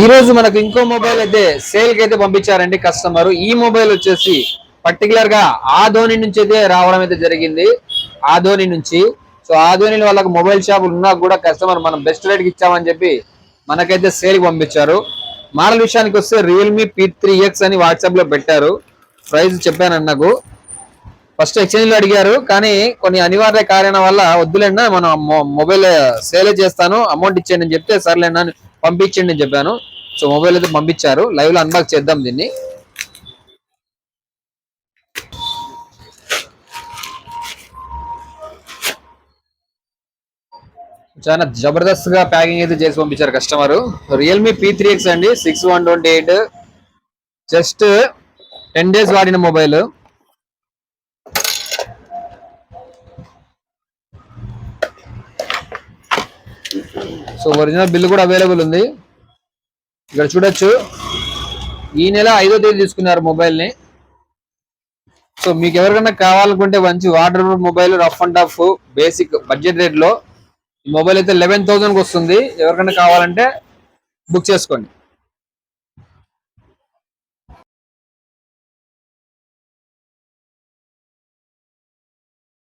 ఈ రోజు మనకు ఇంకో మొబైల్ అయితే సేల్ కి అయితే పంపించారండి కస్టమర్. ఈ మొబైల్ వచ్చేసి పర్టికులర్ గా ఆదోని నుంచి అయితే రావడం అయితే జరిగింది. ఆదోని నుంచి. సో ఆదోని వాళ్ళకి మొబైల్ షాపులు ఉన్నా కూడా కస్టమర్ మనం బెస్ట్ రేట్ కి ఇచ్చామని చెప్పి మనకైతే సేల్ కి పంపించారు. మోడల్ విషయానికి వస్తే రియల్మీ P3X అని వాట్సాప్ లో పెట్టారు. ప్రైస్ చెప్పాను నాకు. ఫస్ట్ ఎక్స్చేంజ్ లో అడిగారు, కానీ కొన్ని అనివార్య కారణం వల్ల వద్దులేండి మనం మొబైల్ సేల్ చేస్తాను, అమౌంట్ ఇచ్చేయండి అని చెప్తే సర్లేండి అని పంపించండి అని చెప్పాను. సో మొబైల్ అయితే పంపించారు. లైవ్ లో అన్బాక్స్ చేద్దాం దీన్ని. చాలా జబర్దస్త్ గా ప్యాకింగ్ అయితే చేసి పంపించారు కస్టమర్. రియల్మీ P3X అండి, 6128. జస్ట్ 10 days వాడిన మొబైల్. సో ఒరిజినల్ బిల్ కూడా అవైలబుల్ ఉంది, ఇక్కడ చూడొచ్చు. ఈ నెల 5వ తేదీ తీసుకున్నారు మొబైల్ ని. సో మీకు ఎవరికైనా కావాలనుకుంటే మంచి water proof mobile, rough and tough basic budget rate లో ఈ మొబైల్ అయితే 11,000 కి వస్తుంది. ఎవరికైనా కావాలంటే బుక్ చేసుకోండి.